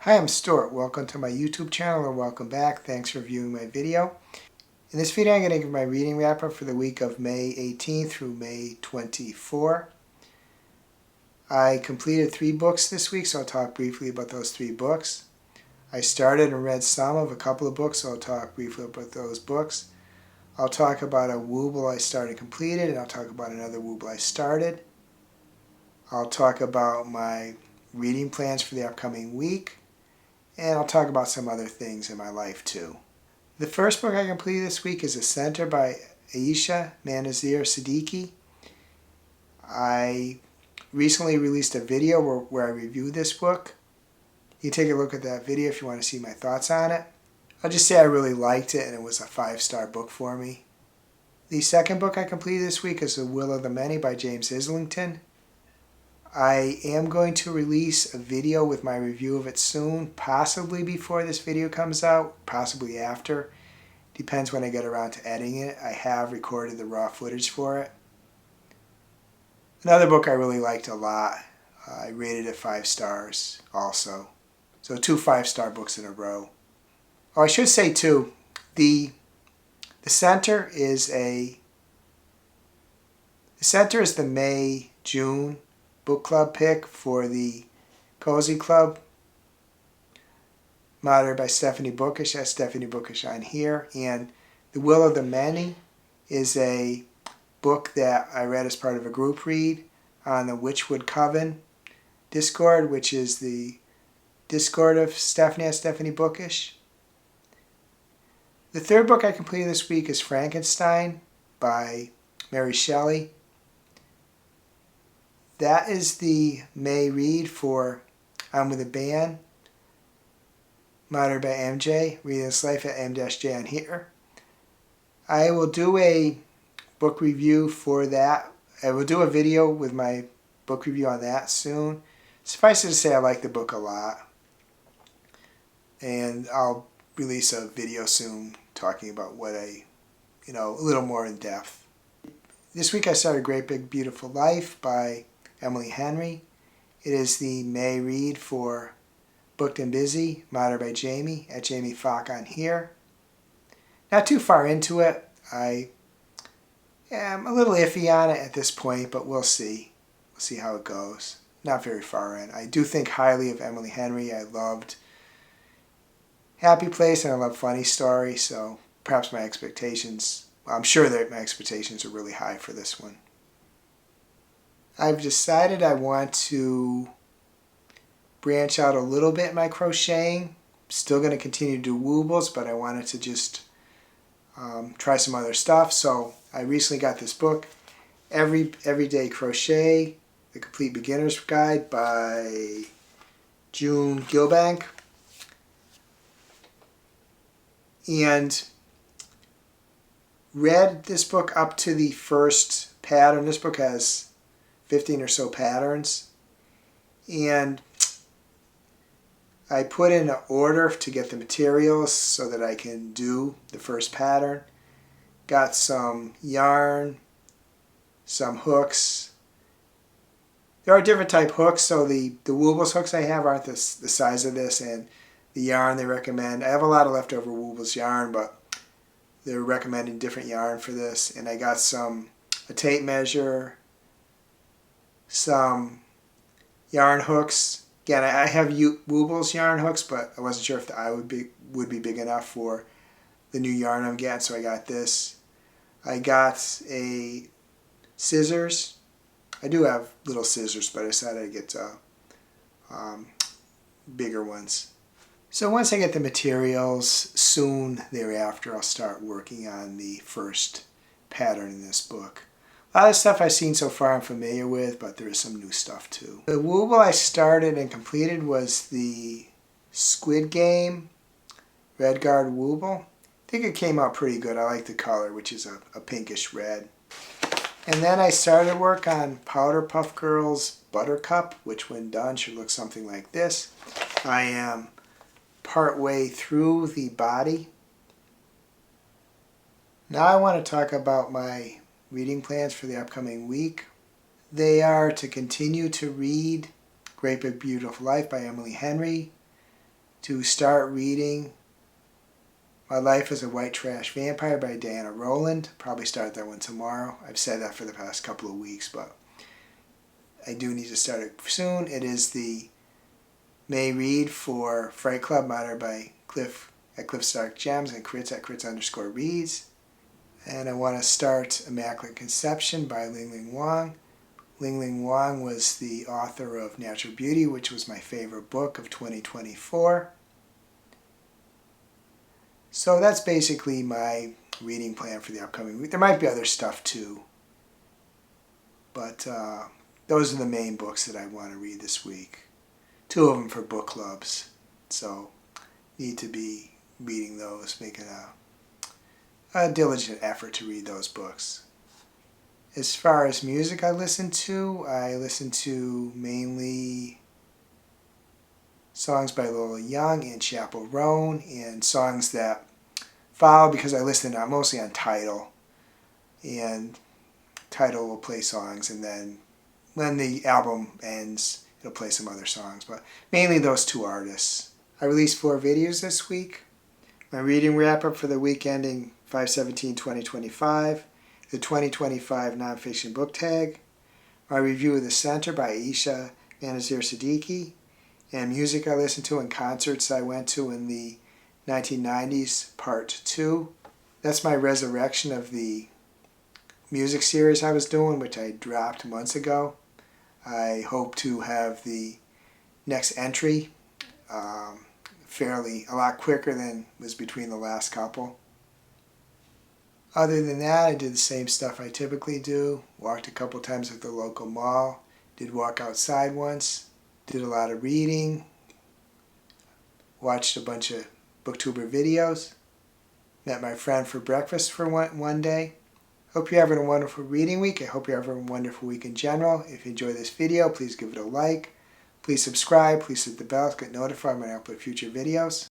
Hi, I'm Stuart. Welcome to my YouTube channel or welcome back. Thanks for viewing my video. In this video, I'm going to give my reading wrap up for the week of May 18th through May 24. I completed 3 books this week, so I'll talk briefly about those 3 books. I started and read some of a couple of books, so I'll talk briefly about those books. I'll talk about a Wobble I started and completed, and I'll talk about another Wobble I started. I'll talk about my reading plans for the upcoming week. And I'll talk about some other things in my life too. The first book I completed this week is A Center by Ayesha, Manazir, Siddiqi. I recently released a video where I reviewed this book. You can take a look at that video if you want to see my thoughts on it. I'll just say I really liked it and it was a 5-star book for me. The second book I completed this week is The Will of the Many by James Islington. I am going to release a video with my review of it soon, possibly before this video comes out, possibly after. Depends when I get around to editing it. I have recorded the raw footage for it. Another book I really liked a lot. I rated it 5 stars also. So 2 5-star books in a row. Oh, I should say too, the center is the May-June book club pick for the Cozy Club, moderated by Stephanie Bookish. That's Stephanie Bookish on here. And The Will of the Many is a book that I read as part of a group read on the Witchwood Coven Discord, which is the Discord of Stephanie Bookish. The third book I completed this week is Frankenstein by Mary Shelley. That is the May read for I'm With a Band, moderated by MJ, reading this life at M-J on here. I will do a book review for that. I will do a video with my book review on that soon. Suffice it to say I like the book a lot. And I'll release a video soon talking about what a little more in depth. This week I started Great Big Beautiful Life by Emily Henry. It is the May read for Booked and Busy, moderated by Jamie at Jamie Falk on here. Not too far into it. I am a little iffy on it at this point, but we'll see. We'll see how it goes. Not very far in. I do think highly of Emily Henry. I loved Happy Place and I love Funny Story, so perhaps my expectations, I'm sure that my expectations are really high for this one. I've decided I want to branch out a little bit in my crocheting. Still going to continue to do wobbles, but I wanted to just try some other stuff. So I recently got this book, Everyday Crochet, The Complete Beginner's Guide by June Gilbank. And read this book up to the first pattern. This book has 15 or so patterns, and I put in an order to get the materials so that I can do the first pattern. Got some yarn, some hooks. There are different type hooks, so the Wobbles hooks I have aren't the size of this, and the yarn they recommend. I have a lot of leftover Wobbles yarn, but they're recommending different yarn for this. And I got a tape measure, some yarn hooks. Again, I have Wobbles yarn hooks, but I wasn't sure if the eye would be big enough for the new yarn I'm getting, so I got this. I got a scissors. I do have little scissors, but I decided to get bigger ones. So once I get the materials, soon thereafter I'll start working on the first pattern in this book. A lot of stuff I've seen so far I'm familiar with, but there is some new stuff too. The Wobble I started and completed was the Squid Game Red Guard Wobble. I think it came out pretty good. I like the color, which is a pinkish red. And then I started work on Powder Puff Girls Buttercup, which when done should look something like this. I am partway through the body. Now I want to talk about my reading plans for the upcoming week. They are to continue to read Great Big Beautiful Life by Emily Henry, to start reading My Life as a White Trash Vampire by Rowland. Probably start that one tomorrow. I've said that for the past couple of weeks, but I do need to start it soon. It is the May read for Fright Club, monitored by Cliff at Cliff Stark Gems and Crits at Crits_reads. And I want to start Immaculate Conception by Ling Huang. Ling Huang was the author of Natural Beauty, which was my favorite book of 2024. So that's basically my reading plan for the upcoming week. There might be other stuff too, but those are the main books that I want to read this week. 2 of them for book clubs, so need to be reading those, making a diligent effort to read those books. As far as music I listen to mainly songs by Lola Young and Chappell Roan, and songs that follow because I listen mostly on Tidal, and Tidal will play songs, and then when the album ends it'll play some other songs, but mainly those 2 artists. I released 4 videos this week. My reading wrap-up for the week ending 5/17/2025, the 2025 nonfiction book tag, my review of The Center by Ayesha, Manazir, Siddiqi, and music I listened to and concerts I went to in the 1990s, Part 2. That's my resurrection of the music series I was doing, which I dropped months ago. I hope to have the next entry a lot quicker than was between the last couple. Other than that, I did the same stuff I typically do. Walked a couple times at the local mall. Did walk outside once. Did a lot of reading. Watched a bunch of booktuber videos. Met my friend for breakfast for one day. Hope you're having a wonderful reading week. I hope you're having a wonderful week in general. If you enjoy this video, please give it a like. Please subscribe. Please hit the bell to get notified when I upload future videos.